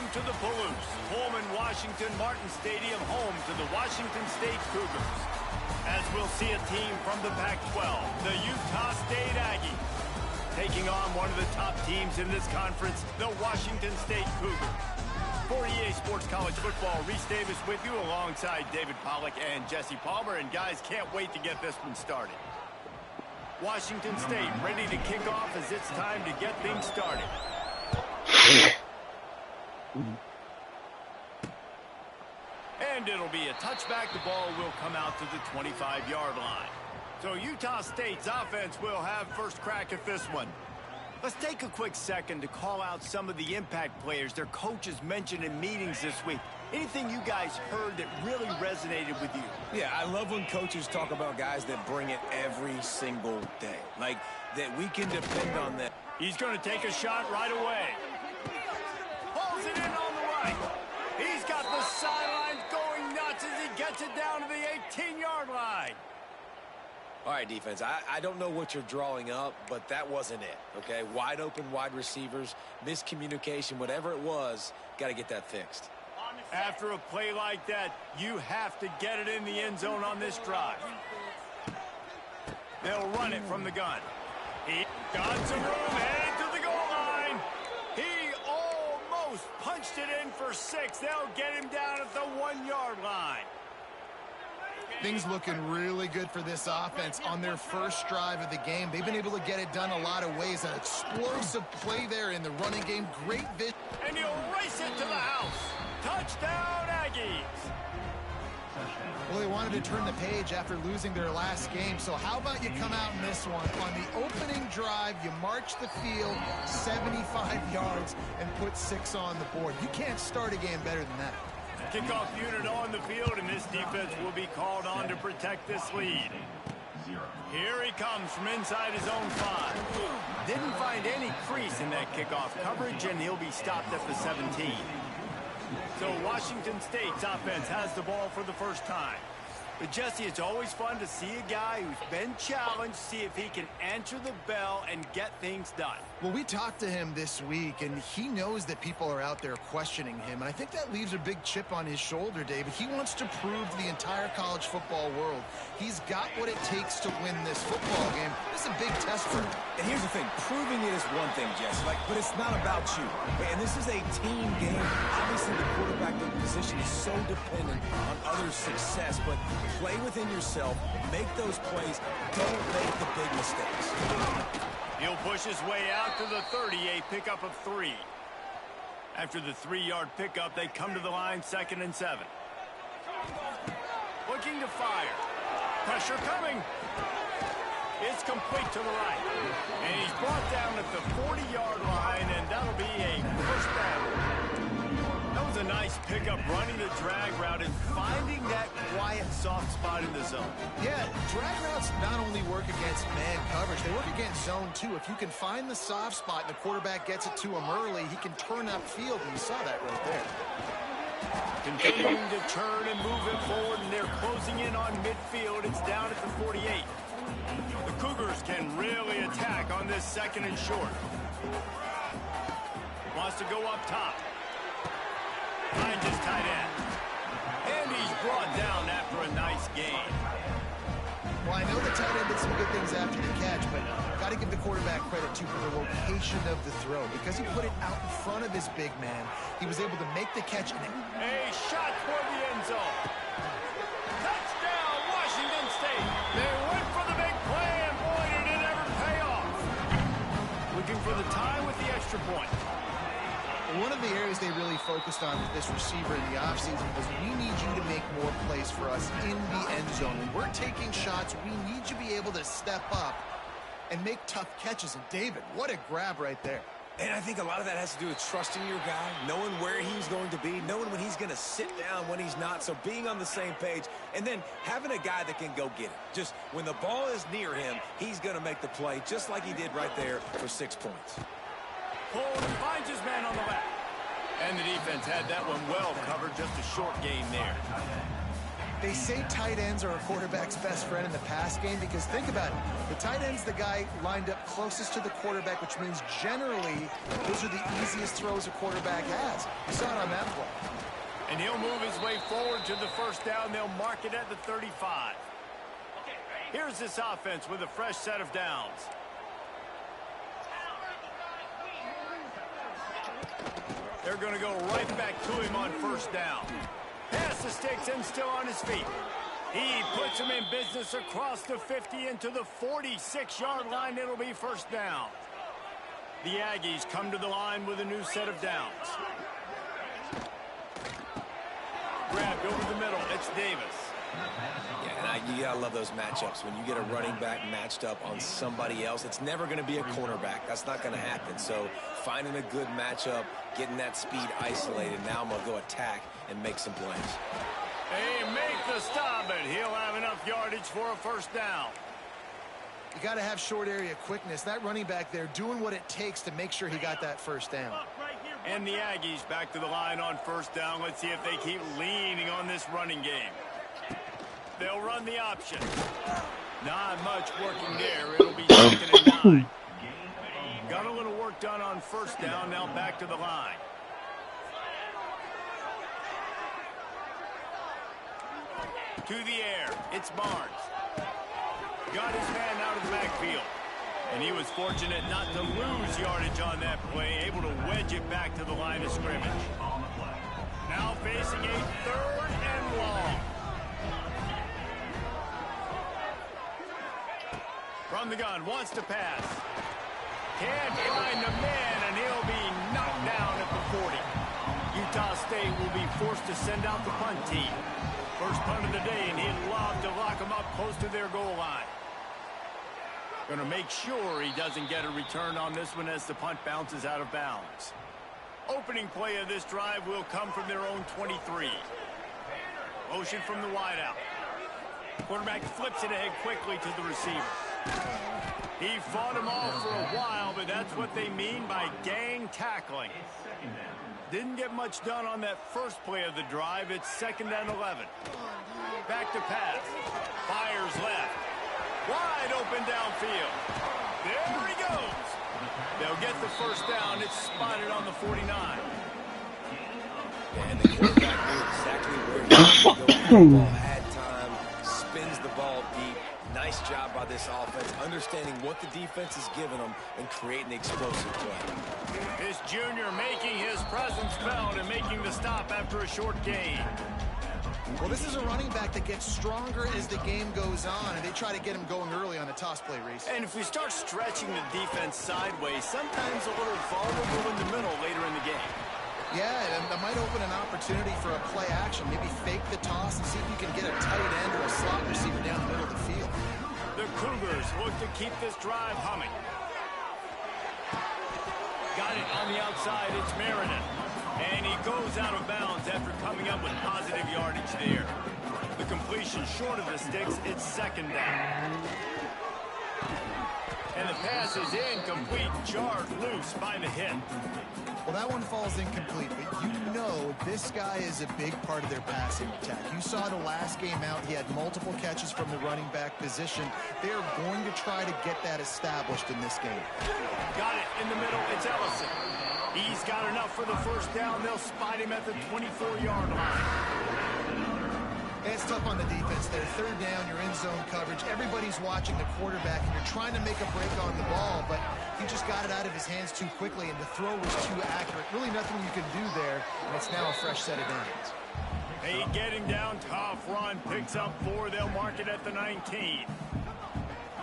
Welcome to the Palouse, Pullman, Washington, Martin Stadium, home to the Washington State Cougars. As we'll see a team from the Pac-12, the Utah State Aggies, taking on one of the top teams in this conference, the Washington State Cougars. For EA Sports College Football, Reese Davis with you alongside David Pollack and Jesse Palmer. And guys, can't wait to get this one started. Washington State ready to kick off as it's time to get things started. And it'll be a touchback. The ball will come out to the 25-yard line. So Utah State's offense will have first crack at this one. Let's take a quick second to call out some of the impact players their coaches mentioned in meetings this week. Anything you guys heard that really resonated with you? Yeah, I love when coaches talk about guys that bring it every single day. Like, that we can depend on them. He's going to take a shot right away. Pulls it in on the right. He's got the sidelines going nuts as he gets it down to the 18-yard line. All right, defense, I don't know what you're drawing up, but that wasn't it, okay? Wide open wide receivers, miscommunication, whatever it was, got to get that fixed. After a play like that, you have to get it in the end zone on this drive. They'll run it from the gun. He got some room, headed to the goal line. He almost punched it in for 6. They'll get him down at the 1-yard line. Things looking really good for this offense on their first drive of the game. They've been able to get it done a lot of ways. An explosive play there in the running game. Great vision. And he'll race it to the house. Touchdown, Aggies. Well, they wanted to turn the page after losing their last game. So how about you come out in this one? On the opening drive, you march the field 75 yards and put 6 on the board. You can't start a game better than that. Kickoff unit on the field, and this defense will be called on to protect this lead. Here he comes from inside his own 5. Didn't find any crease in that kickoff coverage, and he'll be stopped at the 17. So Washington State's offense has the ball for the first time. But Jesse, it's always fun to see a guy who's been challenged, see if he can answer the bell and get things done. Well, we talked to him this week, and he knows that people are out there questioning him. And I think that leaves a big chip on his shoulder, David. He wants to prove to the entire college football world he's got what it takes to win this football game. This is a big test for him. And here's the thing. Proving it is one thing, Jess. But it's not about you. And this is a team game. Obviously, the quarterback position is so dependent on others' success. But play within yourself. Make those plays. Don't make the big mistakes. He'll push his way out to the 30, a pickup of 3. After the 3-yard pickup, they come to the line, 2nd and 7. Looking to fire. Pressure coming. It's complete to the right. And he's brought down at the 40-yard line, and that'll be a first down. That was a nice pickup, running the drag route and finding that quiet, soft spot in the zone. Yeah, drag routes not only work against man coverage, they work against zone too. If you can find the soft spot and the quarterback gets it to him early, he can turn upfield, and you saw that right there. Continuing to turn and move it forward, and they're closing in on midfield. It's down at the 48. The Cougars can really attack on this 2nd and short. Wants to go up top. Finds his tight end. And he's brought down after a nice gain. Well, I know the tight end did some good things after the catch, but got to give the quarterback credit, too, for the location of the throw. Because he put it out in front of his big man, he was able to make the catch. A shot toward the end zone. Touchdown, Washington State. They went for the big play, and boy, did it ever pay off. Looking for the tie with the extra point. One of the areas they really focused on with this receiver in the offseason was, we need you to make more plays for us in the end zone. When we're taking shots, we need you to be able to step up and make tough catches. And David, what a grab right there. And I think a lot of that has to do with trusting your guy, knowing where he's going to be, knowing when he's going to sit down, when he's not. So being on the same page, and then having a guy that can go get it. Just when the ball is near him, he's going to make the play, just like he did right there for 6 points. Pulls and finds his man on the left. And the defense had that one well covered, just a short gain there. They say tight ends are a quarterback's best friend in the pass game because think about it. The tight end's the guy lined up closest to the quarterback, which means generally those are the easiest throws a quarterback has. You saw it on that play. And he'll move his way forward to the first down. They'll mark it at the 35. Here's this offense with a fresh set of downs. They're going to go right back to him on first down. Pass the sticks and still on his feet. He puts him in business across the 50 into the 46-yard line. It'll be first down. The Aggies come to the line with a new set of downs. Grabbed over the middle. It's Davis. Yeah, and you gotta love those matchups. When you get a running back matched up on somebody else, it's never going to be a cornerback. That's not going to happen. So finding a good matchup, getting that speed isolated. Now I'm going to go attack and make some plays. They make the stop, and he'll have enough yardage for a first down. You got to have short area quickness. That running back there doing what it takes to make sure he got that first down. And the Aggies back to the line on first down. Let's see if they keep leaning on this running game. They'll run the option. Not much working there. It'll be 2nd and 9. Got a little work done on first down. Now back to the line. To the air. It's Barnes. Got his man out of the backfield. And he was fortunate not to lose yardage on that play. Able to wedge it back to the line of scrimmage. Now facing a 3rd and long. From the gun, wants to pass. Can't find the man, and he'll be knocked down at the 40. Utah State will be forced to send out the punt team. First punt of the day, and he'd love to lock them up close to their goal line. Going to make sure he doesn't get a return on this one as the punt bounces out of bounds. Opening play of this drive will come from their own 23. Motion from the wideout. Quarterback flips it ahead quickly to the receiver. He fought him off for a while, but that's what they mean by gang tackling. Didn't get much done on that first play of the drive. It's 2nd and 11. Back to pass. Fires left. Wide open downfield. There he goes. They'll get the first down. It's spotted on the 49. And the quarterback knew exactly where he was going to go. The ball had time, spins the ball deep. Nice job by this offense, understanding what the defense is giving them and creating explosive play. This junior making his presence felt and making the stop after a short gain. Well, this is a running back that gets stronger as the game goes on, and they try to get him going early on the toss play, Reese. And if we start stretching the defense sideways, sometimes a little vulnerable in the middle later in the game. Yeah, and that might open an opportunity for a play action. Maybe fake the toss and see if you can get a tight end or a slot receiver down the middle of the field. The Cougars look to keep this drive humming. Got it on the outside. It's Meredith. And he goes out of bounds after coming up with positive yardage there. The completion short of the sticks. It's 2nd down. And the pass is incomplete. Jarred loose by the hit. Well, that one falls incomplete, but you know this guy is a big part of their passing attack. You saw the last game out, he had multiple catches from the running back position. They're going to try to get that established in this game. Got it in the middle. It's Ellison. He's got enough for the first down. They'll spot him at the 24-yard line. It's tough on the defense there. 3rd down, you're in zone coverage. Everybody's watching the quarterback, and you're trying to make a break on the ball, but he just got it out of his hands too quickly, and the throw was too accurate. Really nothing you can do there, and it's now a fresh set of downs. Hey, getting down, tough run, picks up 4. They'll mark it at the 19.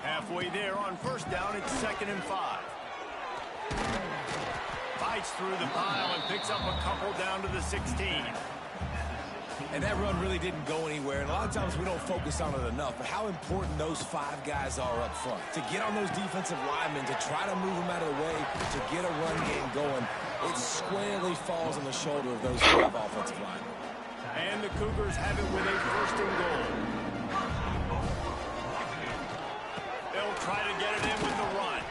Halfway there on first down, it's 2nd and 5. Fights through the pile and picks up a couple down to the 16. And that run really didn't go anywhere. And a lot of times we don't focus on it enough. But how important those 5 guys are up front. To get on those defensive linemen, to try to move them out of the way, to get a run game going, it squarely falls on the shoulder of those 5 offensive linemen. And the Cougars have it with a 1st and goal. They'll try to get it in with the run.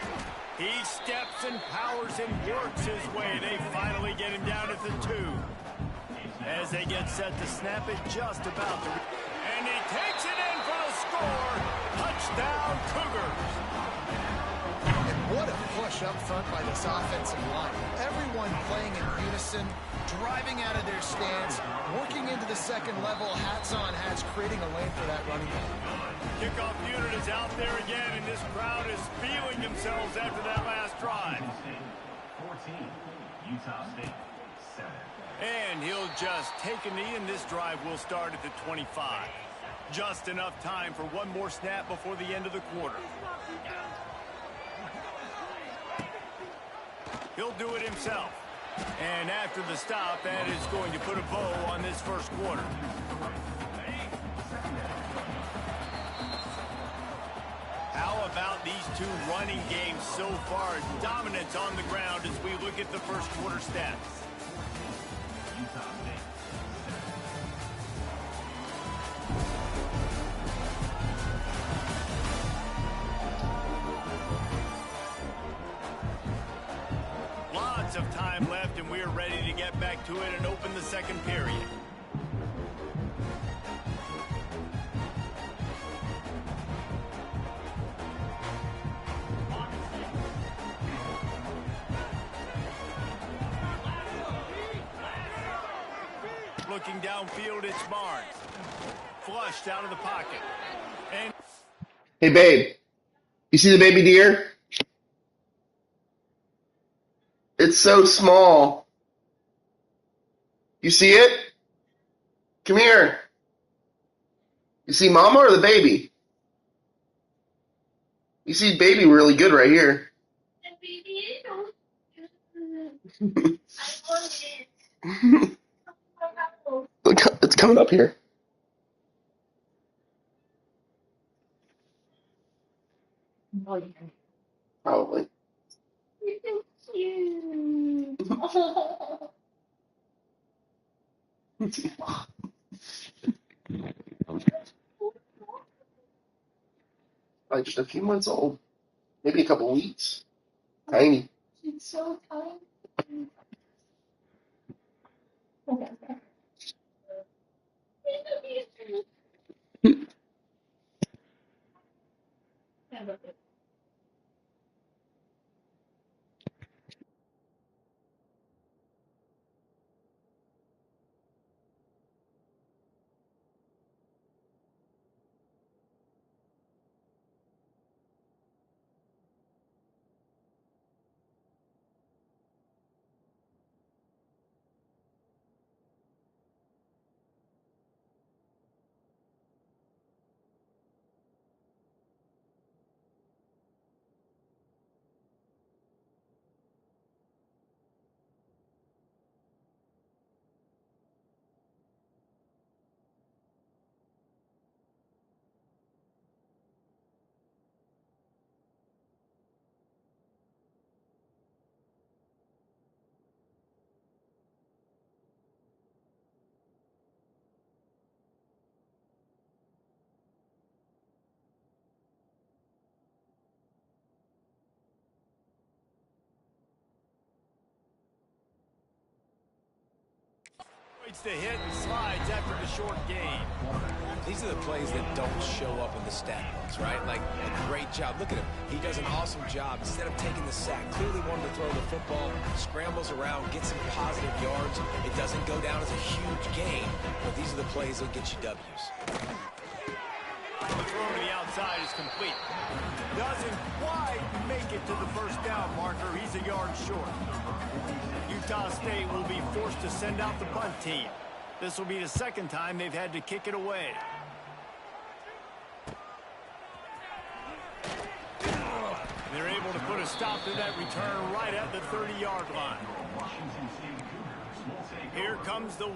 He steps and powers and works his way. They finally get him down at the 2. As they get set to snap it just about to... And takes it in for the score. Touchdown, Cougars. And what a push up front by this offensive line. Everyone playing in unison, driving out of their stance, working into the second level, hats on hats, creating a lane for that running back. Kickoff unit is out there again, and this crowd is feeling themselves after that last drive. 14, Utah State, 7. And he'll just take a knee, and this drive will start at the 25. Just enough time for one more snap before the end of the quarter. He'll do it himself. And after the stop, that is going to put a bow on this first quarter. How about these two running games so far? Dominance on the ground as we look at the first quarter stats. Lots of time left, and we are ready to get back to it and open the second period. Looking downfield, it's Barnes. Flushed out of the pocket. And Hey, babe, you see the baby deer? It's so small. You see it? Come here. You see mama or the baby? You see baby really good right here. Look, it's coming up here. Probably. Like just a few months old. Maybe a couple weeks. Tiny. She's so tiny. waits to hit and slides after the short gain. These are the plays that don't show up in the stat books, right? Like a great job. Look at him. He does an awesome job. Instead of taking the sack, clearly wanted to throw the football, scrambles around, gets some positive yards. It doesn't go down as a huge gain, but these are the plays that get you W's. The throw to the outside is complete. Doesn't quite make it to the first down marker. He's a yard short. Utah State will be forced to send out the punt team. This will be the second time they've had to kick it away. They're able to put a stop to that return right at the 30-yard line. Here comes the...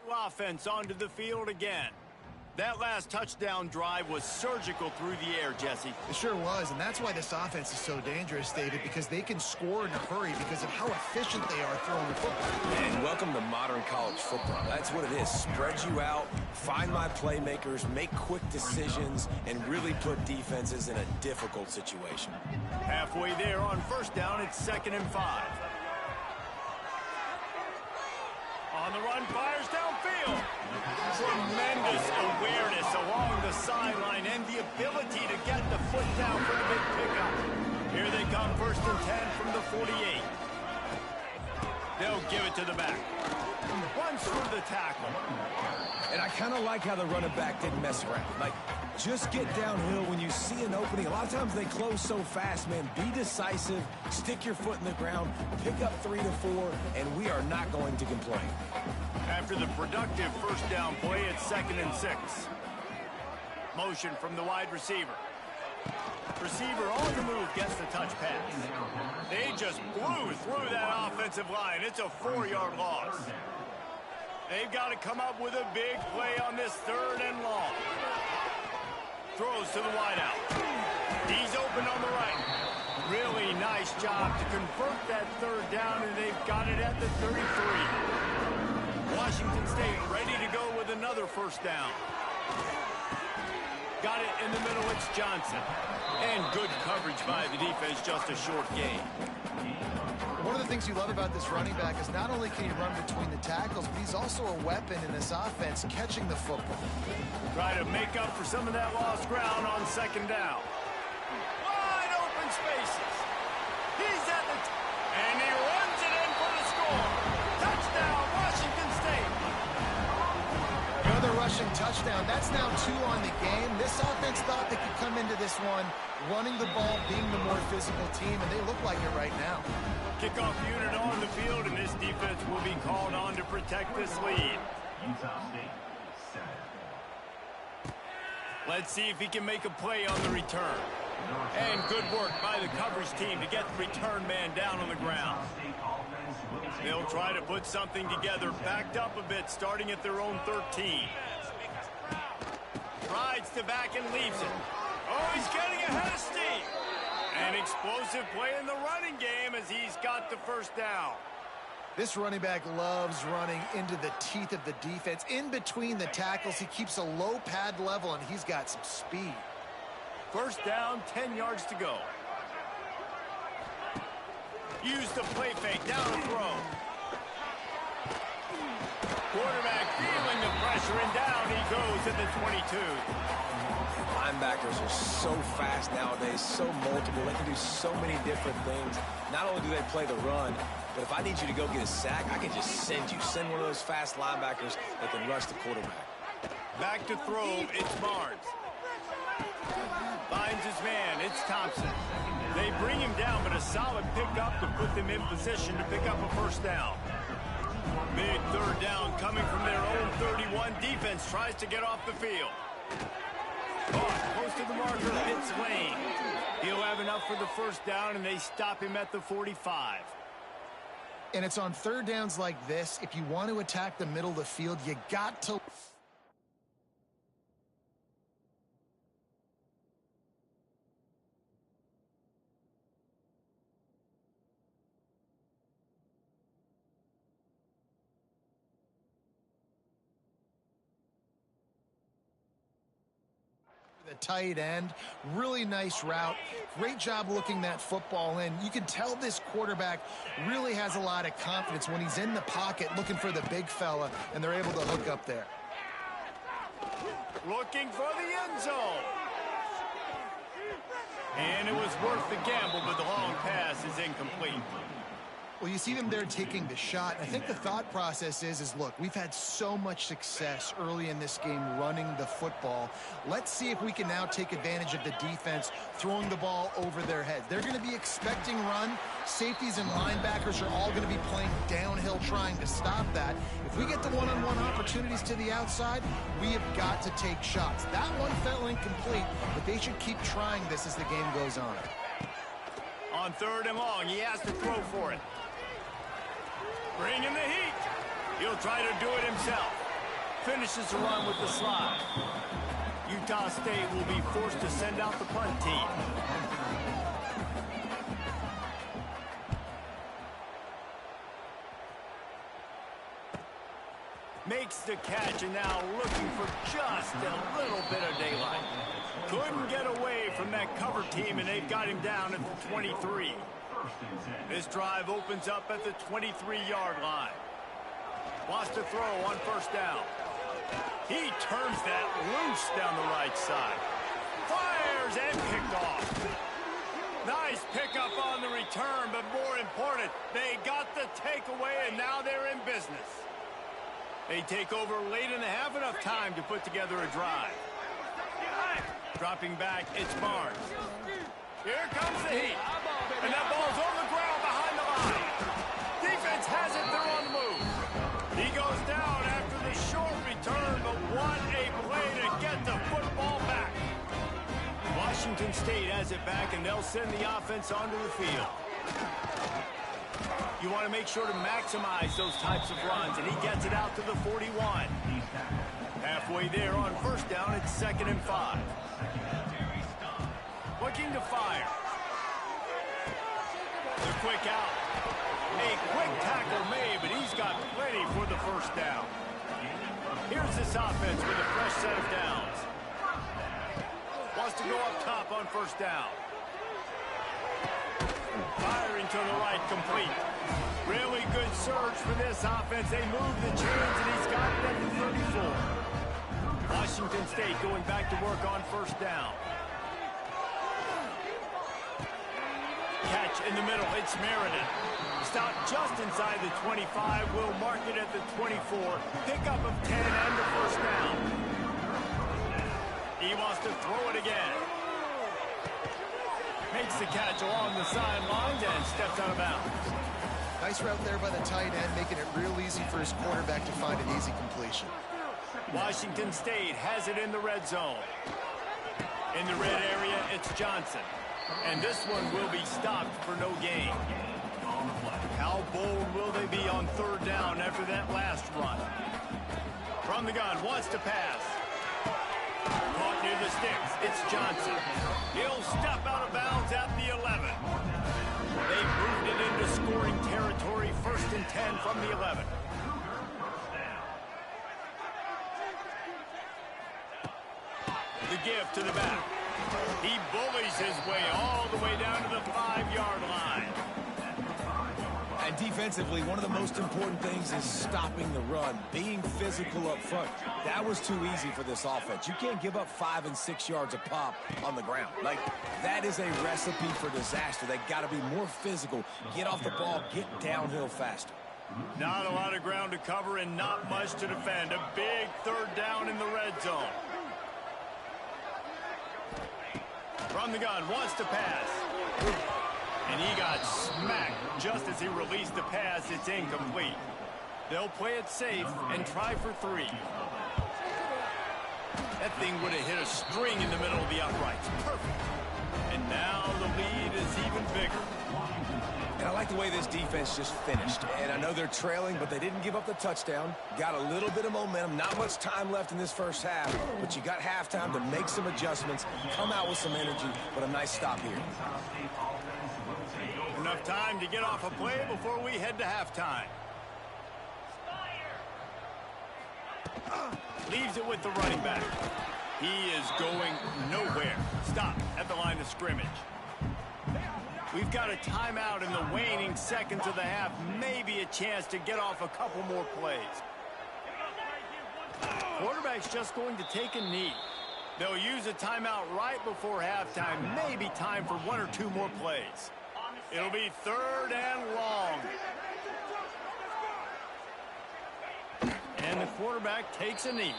Offense onto the field again. That last touchdown drive was surgical through the air, Jesse. It sure was, and that's why this offense is so dangerous, David, because they can score in a hurry because of how efficient they are throwing the football. And welcome to modern college football. That's what it is. Spread you out, find my playmakers, make quick decisions, and really put defenses in a difficult situation. Halfway there on first down, it's 2nd and 5. On the run, fires downfield. Tremendous awareness along the sideline and the ability to get the foot down for the big pickup. Here they come, 1st and 10 from the 48. They'll give it to the back. Runs through the tackle. And I kind of like how the running back didn't mess around. Like, just get downhill when you see an opening. A lot of times they close so fast, man. Be decisive, stick your foot in the ground, pick up 3 to 4, and we are not going to complain. After the productive first down play, it's 2nd and 6. Motion from the wide receiver. Receiver on the move gets the touch pass. They just blew through that offensive line. It's a 4-yard loss. They've got to come up with a big play on this 3rd and long. Throws to the wideout. He's open on the right. Really nice job to convert that 3rd down, and they've got it at the 33. Washington State ready to go with another first down. Got it in the middle, it's Johnson. And good coverage by the defense, just a short gain. One of the things you love about this running back is not only can he run between the tackles, but he's also a weapon in this offense catching the football. Try to make up for some of that lost ground on 2nd down. Wide open spaces. He's at the and he runs it in for the score. Touchdown, Washington State. Another rushing touchdown. That's now 2 on the game. This offense thought they could come into this one running the ball, being the more physical team, and they look like it right now. Kickoff unit on the field, and this defense will be called on to protect this lead. Utah State, 7. Let's see if he can make a play on the return. And good work by the coverage team to get the return man down on the ground. They'll try to put something together, backed up a bit, starting at their own 13. Rides to back and leaves it. Oh, he's getting ahead of steam. An explosive play in the running game as he's got the first down. This running back loves running into the teeth of the defense. In between the tackles, he keeps a low pad level, and he's got some speed. First down, 10 yards to go. Use the play fake, down a throw. Quarterback feeling the pressure, and down he goes at the 22. Linebackers are so fast nowadays, so multiple. They can do so many different things. Not only do they play the run, but if I need you to go get a sack, I can just send you. Send one of those fast linebackers that can rush the quarterback. Back to throw, it's Barnes. Finds his man, it's Thompson. They bring him down, but a solid pickup to put them in position to pick up a first down. Big 3rd down coming from their own 31. Defense tries to get off the field. Close to the marker, it's Lane. He'll have enough for the first down, and they stop him at the 45. And it's on 3rd downs like this. If you want to attack the middle of the field, you got to... The tight end, really nice route. Great job looking that football in. You can tell this quarterback really has a lot of confidence when he's in the pocket looking for the big fella, and they're able to hook up there. Looking for the end zone. And it was worth the gamble, but the long pass is incomplete. Well, you see them there taking the shot. I think the thought process is, look, we've had so much success early in this game running the football. Let's see if we can now take advantage of the defense throwing the ball over their heads. They're going to be expecting run. Safeties and linebackers are all going to be playing downhill trying to stop that. If we get the one-on-one opportunities to the outside, we have got to take shots. That one fell incomplete, but they should keep trying this as the game goes on. On 3rd and long, he has to throw for it. Bring in the heat. He'll try to do it himself. finishes the run with the slide. Utah State will be forced to send out the punt team. Makes the catch and now looking for just a little bit of daylight. Couldn't get away from that cover team, and they've got him down at the 23. This drive opens up at the 23-yard line. Wants to throw on first down. He turns that loose down the right side. Fires and picked off. Nice pickup on the return, but more important, they got the takeaway, and now they're in business. They take over late in the half, enough time to put together a drive. Dropping back, it's Barnes. Here comes the heat. And that ball's on the ground behind the line. Defense has it, they're on the move. He goes down after the short return, but what a play to get the football back. Washington State has it back, and they'll send the offense onto the field. You want to make sure to maximize those types of runs, and he gets it out to the 41. Halfway there on first down, it's 2nd and 5. Looking to fire. The quick out. A quick tackle made, but he's got plenty for the first down. Here's this offense with a fresh set of downs. Wants to go up top on first down. Firing to the right, complete. Really good surge for this offense. They move the chains, and he's got it at the 34. Washington State going back to work on first down. Catch in the middle, it's Meriden. Stopped just inside the 25, will mark it at the 24. Pickup of 10 and the first down. He wants to throw it again. Makes the catch along the sidelines and steps out of bounds. Nice route there by the tight end, making it real easy for his quarterback to find an easy completion. Washington State has it in the red zone. In the red area, it's Johnson. And this one will be stopped for no gain. How bold will they be on third down after that last run? From the gun, wants to pass. Caught near the sticks, it's Johnson. He'll step out of bounds at the 11. They've moved it into scoring territory, 1st and 10 from the 11. The give to the back. He bullies his way all the way down to the 5-yard line. And defensively, one of the most important things is stopping the run, being physical up front. That was too easy for this offense. You can't give up 5 and 6 yards a pop on the ground. Like, that is a recipe for disaster. They got to be more physical, get off the ball, get downhill faster. Not a lot of ground to cover and not much to defend. A big third down in the red zone. From the gun, wants to pass. And he got smacked just as he released the pass. It's incomplete. They'll play it safe and try for 3. That thing would have hit a string in the middle of the uprights. Perfect. And now the lead is even bigger. And I like the way this defense just finished. And I know they're trailing, but they didn't give up the touchdown. Got a little bit of momentum. Not much time left in this first half, but you got halftime to make some adjustments, come out with some energy, but a nice stop here. Enough time to get off a play before we head to halftime. Leaves it with the running back. He is going nowhere. Stop at the line of scrimmage. We've got a timeout in the waning seconds of the half. Maybe a chance to get off a couple more plays. Quarterback's just going to take a knee. They'll use a timeout right before halftime. Maybe time for 1 or 2 more plays. It'll be 3rd and long. And the quarterback takes a knee.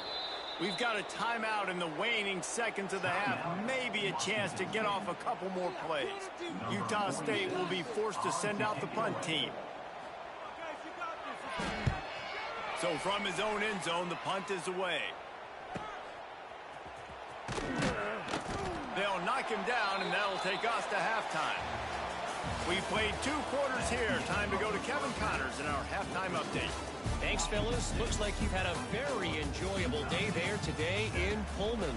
We've got a timeout in the waning seconds of the half. Maybe a chance to get off a couple more plays. Utah State will be forced to send out the punt team. So from his own end zone, the punt is away. They'll knock him down, and that'll take us to halftime. We played 2 quarters here. Time to go to Kevin Connors in our halftime update. Thanks, fellas. Looks like you've had a very enjoyable day there today in Pullman.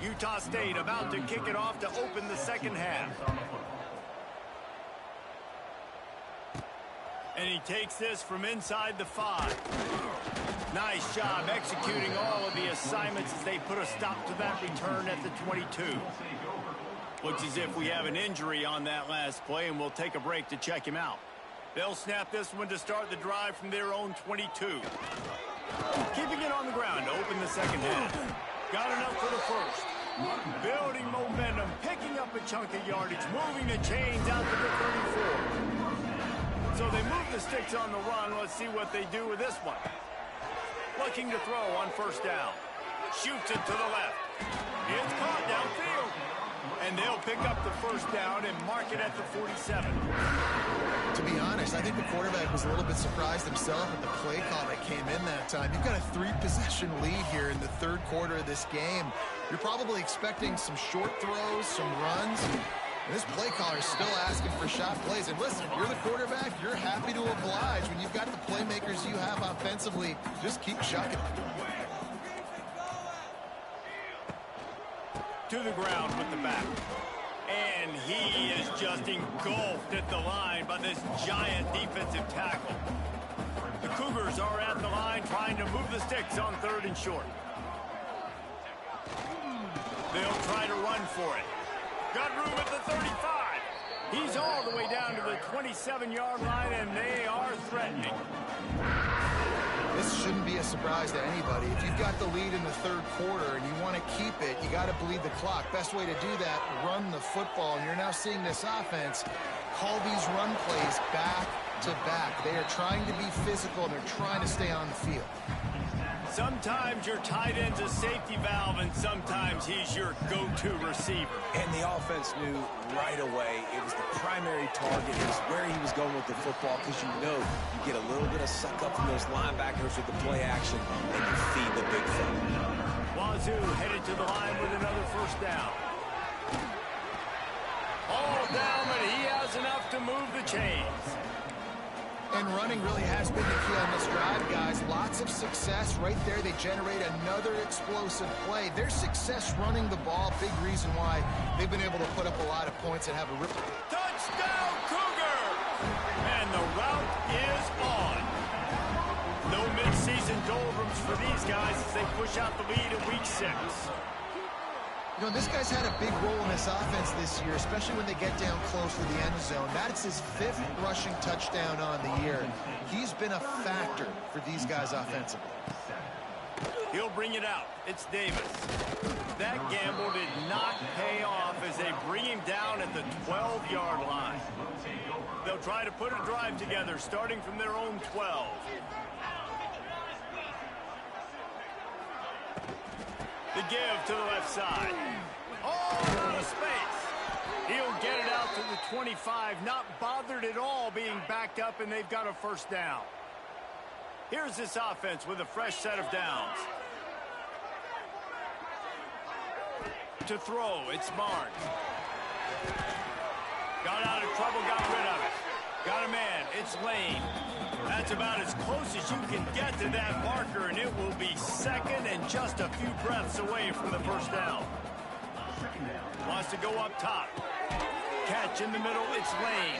Utah State about to kick it off to open the second half. And he takes this from inside the 5. Nice job executing all of the assignments as they put a stop to that return at the 22. Looks as if we have an injury on that last play, and we'll take a break to check him out. They'll snap this one to start the drive from their own 22. Keeping it on the ground to open the second half. Got enough for the first. Building momentum, picking up a chunk of yardage, moving the chains out to the 34. So they move the sticks on the run. Let's see what they do with this one. Looking to throw on first down. Shoots it to the left. It's caught downfield. And they'll pick up the first down and mark it at the 47. To be honest, I think the quarterback was a little bit surprised himself at the play call that came in that time. You've got a 3-possession lead here in the third quarter of this game. You're probably expecting some short throws, some runs. And this play caller is still asking for shot plays. And listen, if you're the quarterback, you're happy to oblige. When you've got the playmakers you have offensively, just keep shucking. To the ground with the back. And he is just engulfed at the line by this giant defensive tackle. The Cougars are at the line trying to move the sticks on 3rd and short. They'll try to run for it. Got room at the 35. He's all the way down to the 27-yard line, and they are threatening. This shouldn't be a surprise to anybody. If you've got the lead in the third quarter and you want to keep it, you got to bleed the clock. Best way to do that, run the football. And you're now seeing this offense call these run plays back to back. They are trying to be physical, and they're trying to stay on the field. Sometimes your tight end's a safety valve, and sometimes he's your go-to receiver. And the offense knew right away it was the primary target. It was where he was going with the football, because you know you get a little bit of suck up from those linebackers with the play action, and you feed the big fella. Wazoo headed to the line with another first down. All down, but he has enough to move the chains. And running really has been the key on this drive, guys. Lots of success right there. They generate another explosive play. Their success running the ball, big reason why they've been able to put up a lot of points and have a rip. Touchdown, Cougar! And the route is on. No midseason doldrums for these guys as they push out the lead in week 6. You know, this guy's had a big role in this offense this year, especially when they get down close to the end zone. That's his 5th rushing touchdown on the year. He's been a factor for these guys offensively. He'll bring it out. It's Davis. That gamble did not pay off as they bring him down at the 12-yard line. They'll try to put a drive together starting from their own 12. The give to the left side. Oh, out of space. He'll get it out to the 25, not bothered at all being backed up, and they've got a first down. Here's this offense with a fresh set of downs. To throw, it's Barnes. Got out of trouble, got rid of it. Got a man, it's Lane. That's about as close as you can get to that marker, and it will be second and just a few breaths away from the first down. Wants to go up top. Catch in the middle, it's Lane.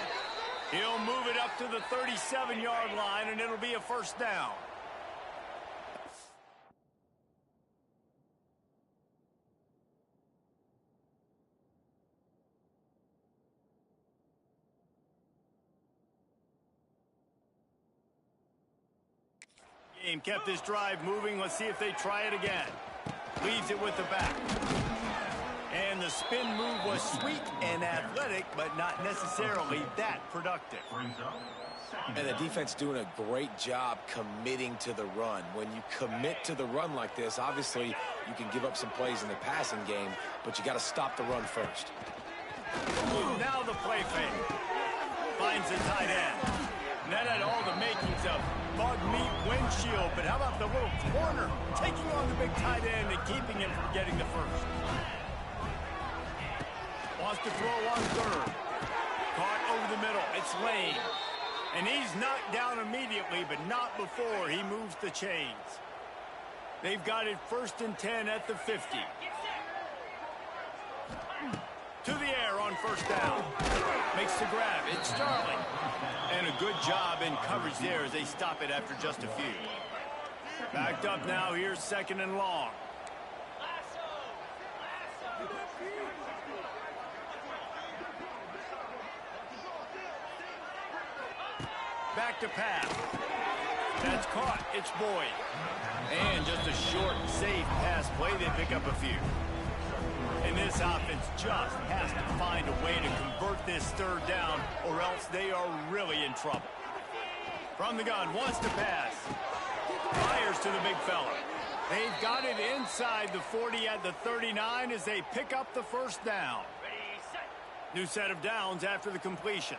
He'll move it up to the 37-yard line, and it'll be a first down. Game kept this drive moving. Let's see if they try it again. Leaves it with the back. And the spin move was sweet and athletic, but not necessarily that productive. And the defense doing a great job committing to the run. When you commit to the run like this, obviously you can give up some plays in the passing game, but you got to stop the run first. Now the play fake. Finds the tight end. And that had all the makings of bug meat windshield, but how about the little corner taking on the big tight end and keeping him from getting the first? Wants to throw on 3rd. Caught over the middle. It's Lane. And he's knocked down immediately, but not before he moves the chains. They've got it 1st and 10 at the 50. To the air on 1st down. Makes the grab. It's Starling. And a good job in coverage there as they stop it after just a few. Backed up now. Here's 2nd and long. Back to pass. That's caught. It's Boyd. And just a short, safe pass play. They pick up a few. And this offense just has to find a way to convert this 3rd down, or else they are really in trouble. From the gun, wants to pass. Fires to the big fella. They've got it inside the 40 at the 39 as they pick up the 1st down. New set of downs after the completion.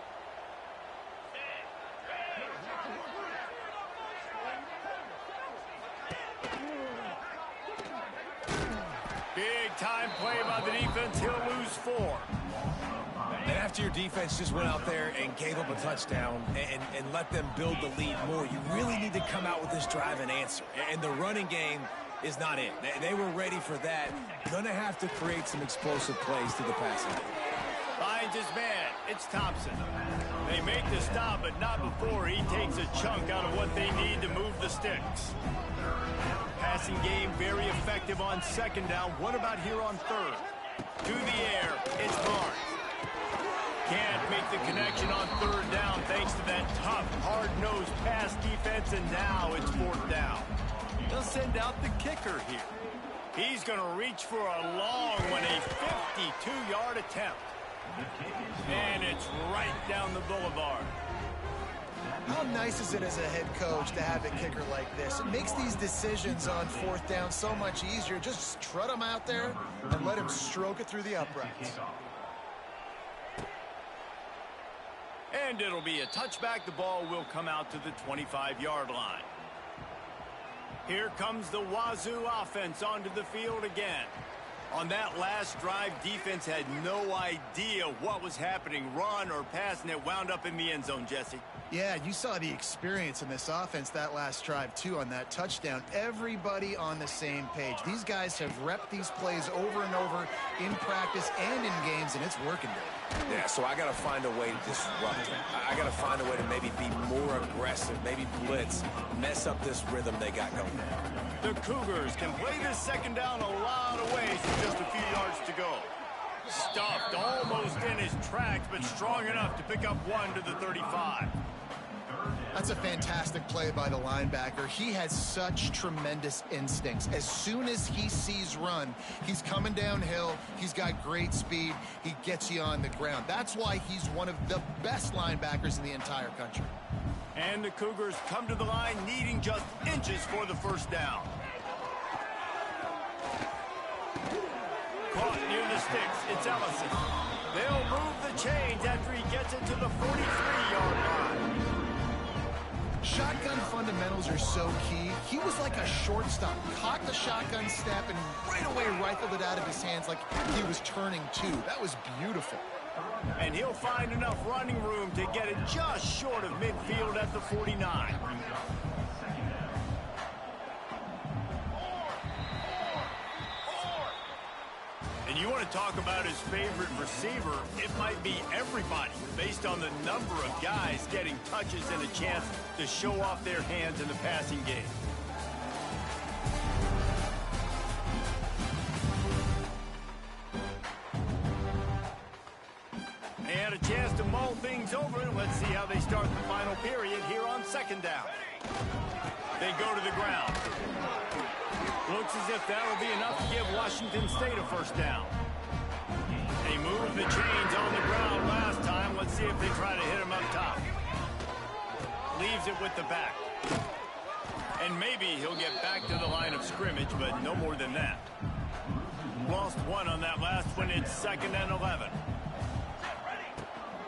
Big-time play by the defense. He'll lose 4. And after your defense just went out there and gave up a touchdown and let them build the lead more, you really need to come out with this drive and answer. And the running game is not it. They were ready for that. Going to have to create some explosive plays to the passing game. Finds his man. It's Thompson. They make the stop, but not before he takes a chunk out of what they need to move the sticks. Passing game very effective on 2nd down. What about here on 3rd? To the air, it's Barnes. Can't make the connection on 3rd down thanks to that tough, hard-nosed pass defense, and now it's 4th down. They'll send out the kicker here. He's going to reach for a long one, a 52-yard attempt. And it's right down the boulevard. How nice is it as a head coach to have a kicker like this? It makes these decisions on 4th down so much easier. Just trot him out there and let him stroke it through the uprights. And it'll be a touchback. The ball will come out to the 25-yard line. Here comes the Wazoo offense onto the field again. On that last drive, defense had no idea what was happening, run or pass, and it wound up in the end zone, Jesse. Yeah, you saw the experience in this offense that last drive, too, on that touchdown. Everybody on the same page. These guys have repped these plays over and over in practice and in games, and it's working, baby. Yeah, so I got to find a way to disrupt them. I got to find a way to maybe be more aggressive, maybe blitz, mess up this rhythm they got going. The Cougars can play this 2nd down a lot of ways with just a few yards to go. Stuffed almost in his tracks, but strong enough to pick up 1 to the 35. That's a fantastic play by the linebacker. He has such tremendous instincts. As soon as he sees run, he's coming downhill. He's got great speed. He gets you on the ground. That's why he's one of the best linebackers in the entire country. And the Cougars come to the line needing just inches for the 1st down. Caught near the sticks. It's Ellison. They'll move the chains after he gets it to the 43-yard line. Shotgun fundamentals are so key. He was like a shortstop, caught the shotgun step, and right away rifled it out of his hands like he was turning two. That was beautiful. And he'll find enough running room to get it just short of midfield at the 49. And you want to talk about his favorite receiver, it might be everybody based on the number of guys getting touches and a chance to show off their hands in the passing game. And a chance to mull things over. Let's see how they start the final period here on 2nd down. They go to the ground. Looks as if that'll be enough to give Washington State a 1st down. They moved the chains on the ground last time. Let's see if they try to hit him up top. Leaves it with the back. And maybe he'll get back to the line of scrimmage, but no more than that. Lost 1 on that last one. It's 2nd and 11.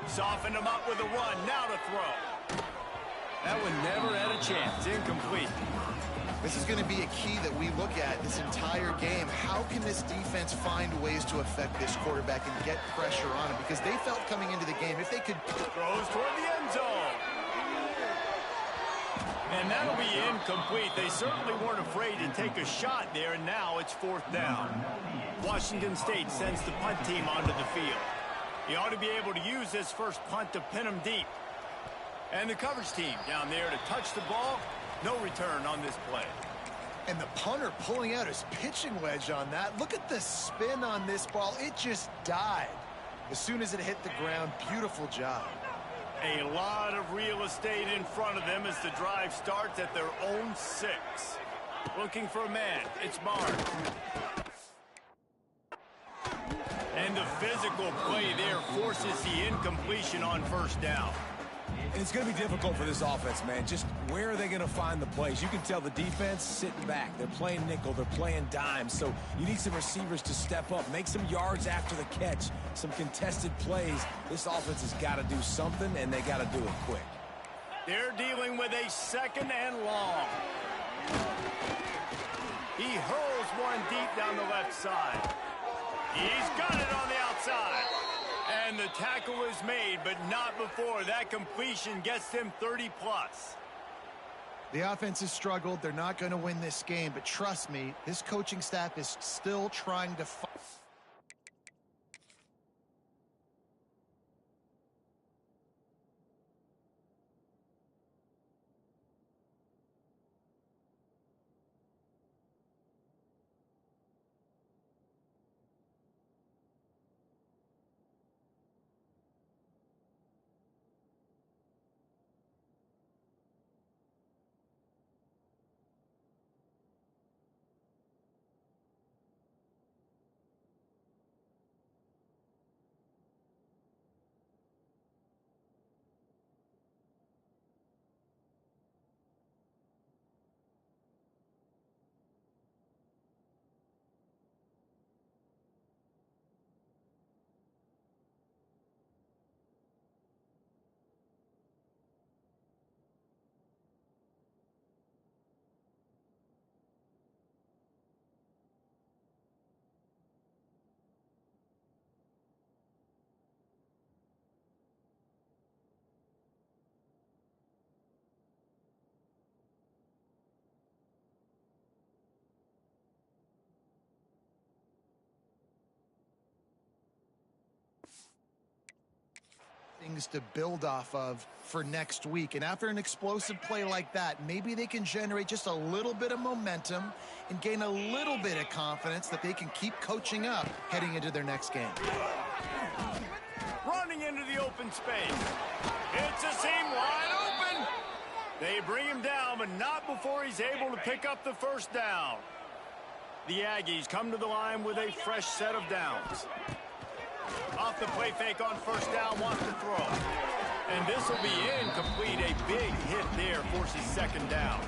Softened him up with a run. Now to throw. That one never had a chance. Incomplete. This is going to be a key that we look at this entire game. How can this defense find ways to affect this quarterback and get pressure on him? Because they felt coming into the game, if they could... Throws toward the end zone. And that'll be incomplete. They certainly weren't afraid to take a shot there, and now it's 4th down. Washington State sends the punt team onto the field. He ought to be able to use this first punt to pin him deep. And the coverage team down there to touch the ball. No return on this play. And the punter pulling out his pitching wedge on that. Look at the spin on this ball. It just died as soon as it hit the ground. Beautiful job. A lot of real estate in front of them as the drive starts at their own 6. Looking for a man. It's Barnes. And the physical play there forces the incompletion on 1st down. And it's going to be difficult for this offense, man. Just where are they going to find the plays? You can tell the defense sitting back. They're playing nickel. They're playing dime. So you need some receivers to step up, make some yards after the catch, some contested plays. This offense has got to do something, and they got to do it quick. They're dealing with a 2nd and long. He hurls one deep down the left side. He's got it on the outside. And the tackle is made, but not before that completion gets them 30-plus. The offense has struggled. They're not going to win this game, but trust me, this coaching staff is still trying to fight. Things to build off of for next week. And after an explosive play like that, maybe they can generate just a little bit of momentum and gain a little bit of confidence that they can keep coaching up heading into their next game. Running into the open space. It's a seam wide open. They bring him down, but not before he's able to pick up the 1st down. The Aggies come to the line with a fresh set of downs. Off the play fake on 1st down, wants to throw. And this will be incomplete. A big hit there forces 2nd down.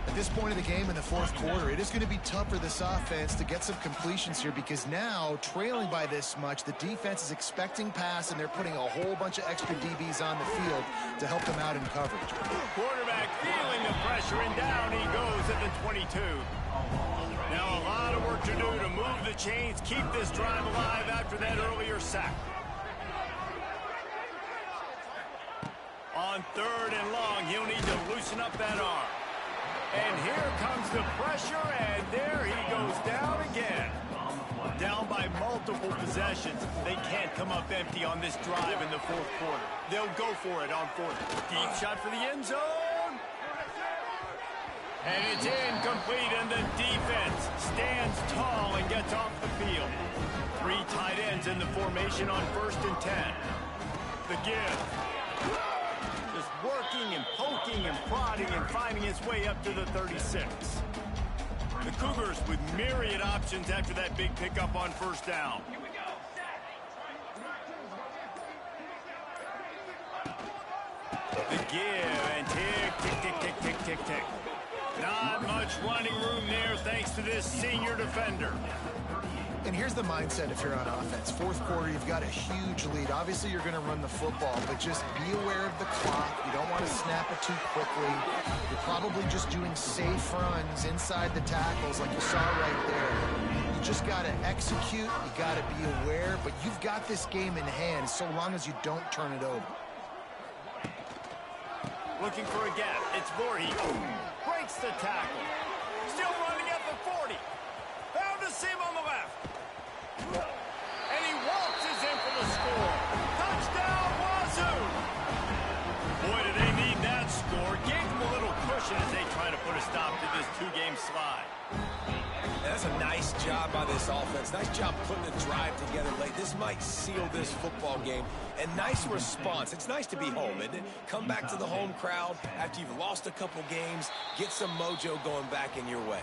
At this point of the game in the 4th quarter, it is going to be tough for this offense to get some completions here because now, trailing by this much, the defense is expecting pass and they're putting a whole bunch of extra DBs on the field to help them out in coverage. Quarterback feeling the pressure, and down he goes at the 22. Now a lot of work to do to move the chains, keep this drive alive after that earlier sack. On 3rd and long, he'll need to loosen up that arm. And here comes the pressure, and there he goes down again. Down by multiple possessions. They can't come up empty on this drive in the 4th quarter. They'll go for it on 4th. Deep shot for the end zone. And it's incomplete, and the defense stands tall and gets off the field. 3 tight ends in the formation on 1st and 10. The give. Just working and poking and prodding and finding his way up to the 36. The Cougars with myriad options after that big pickup on 1st down. The give, and tick, tick, tick, tick, tick, tick, tick. Not much running room there thanks to this senior defender. And here's the mindset if you're on offense. 4th quarter, you've got a huge lead. Obviously, you're going to run the football, but just be aware of the clock. You don't want to snap it too quickly. You're probably just doing safe runs inside the tackles like you saw right there. You just got to execute. You got to be aware, but you've got this game in hand so long as you don't turn it over. Looking for a gap. It's Voorhees. Breaks the tackle. Still running at the 40. Found a seam on the left. And he waltzes in for the score. Touchdown, Wazoo! Boy, do they need that score. Gave them a little cushion as they try to put a stop to this two-game slide. That's a nice job by this offense. Nice job putting a drive together late. This might seal this football game. And nice response. It's nice to be home, isn't it? Come back to the home crowd after you've lost a couple games. Get some mojo going back in your way.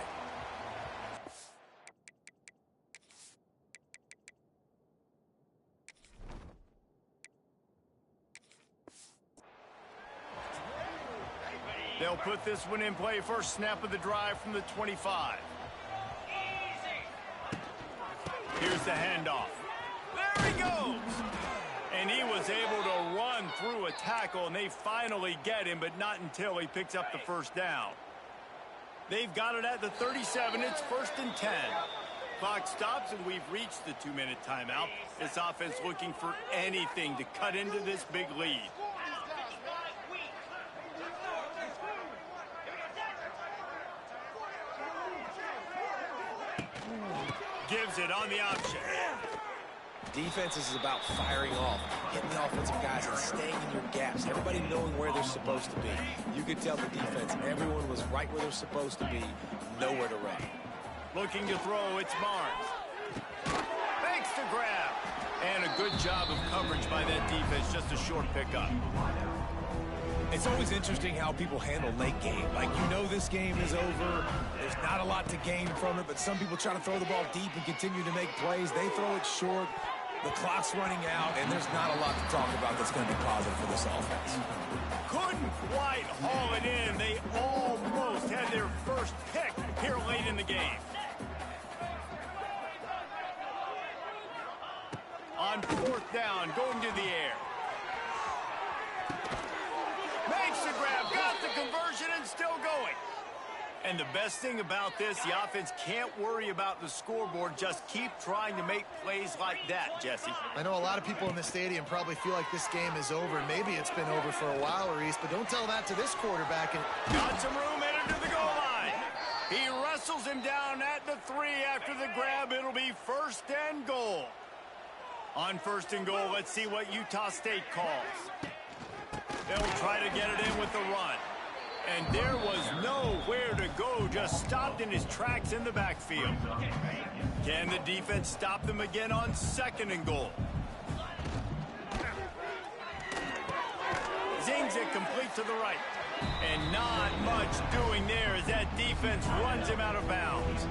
They'll put this one in play. First snap of the drive from the 25. Here's the handoff. There he goes! And he was able to run through a tackle, and they finally get him, but not until he picks up the first down. They've got it at the 37. It's 1st and 10. Clock stops, and we've reached the 2-minute timeout. This offense looking for anything to cut into this big lead. Gives it on the option. Defense is about firing off, hitting the offensive guys and staying in your gaps. Everybody knowing where they're supposed to be. You could tell the defense, everyone was right where they're supposed to be, nowhere to run. Looking to throw, it's Barnes. Makes the grab. And a good job of coverage by that defense, just a short pickup. It's always interesting how people handle late game. Like, you know this game is over. There's not a lot to gain from it, but some people try to throw the ball deep and continue to make plays. They throw it short. The clock's running out, and there's not a lot to talk about that's going to be positive for this offense. Couldn't quite haul it in. They almost had their first pick here late in the game. On 4th down, going to the air. Makes the grab, got the conversion, and still going. And the best thing about this, the offense can't worry about the scoreboard. Just keep trying to make plays like that, Jesse. I know a lot of people in the stadium probably feel like this game is over. Maybe it's been over for a while, Reese, but don't tell that to this quarterback. Got some room headed to the goal line. He wrestles him down at the 3 after the grab. It'll be 1st and goal. On 1st and goal, let's see what Utah State calls. They'll try to get it in with the run. And there was nowhere to go, just stopped in his tracks in the backfield. Can the defense stop them again on 2nd and goal? Zings it complete to the right. And not much doing there as that defense runs him out of bounds.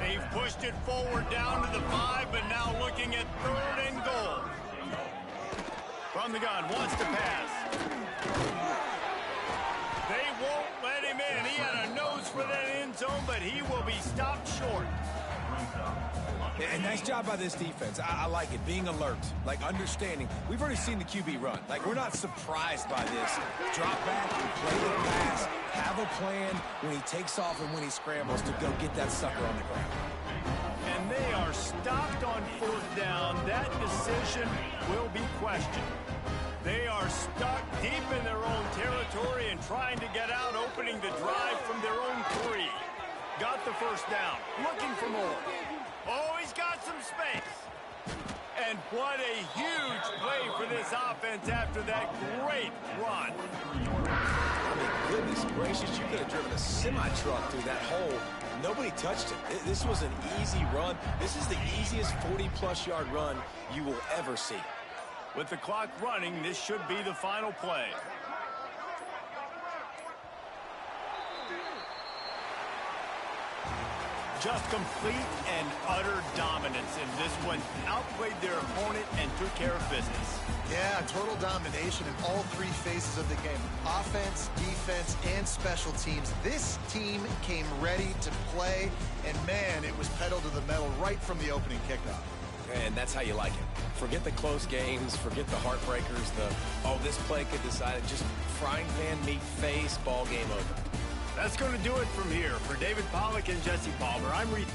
They've pushed it forward down to the 5, but now looking at 3rd and goal. From the gun, wants to pass. They won't let him in. He had a nose for that end zone, but he will be stopped short. And nice job by this defense. I like it, being alert, like understanding. We've already seen the QB run. Like, we're not surprised by this. Drop back, play the pass, have a plan when he takes off and when he scrambles to go get that sucker on the ground. And they are stopped on 4th down. That decision will be questioned. They are stuck deep in their own territory and trying to get out, opening the drive from their own 3. Got the 1st down, looking for more. Oh, he's got some space. And what a huge play for this offense after that great run. I mean, goodness gracious, you could have driven a semi-truck through that hole. Nobody touched it. This was an easy run. This is the easiest 40-plus yard run you will ever see. With the clock running, this should be the final play. Just complete and utter dominance in this one. Outplayed their opponent and took care of business. Yeah, total domination in all 3 phases of the game. Offense, defense, and special teams. This team came ready to play, and man, it was pedal to the metal right from the opening kickoff. And that's how you like it. Forget the close games, forget the heartbreakers, this play could decide it. Just frying pan meat face, ball game over. That's going to do it from here. For David Pollack and Jesse Palmer, I'm Reed.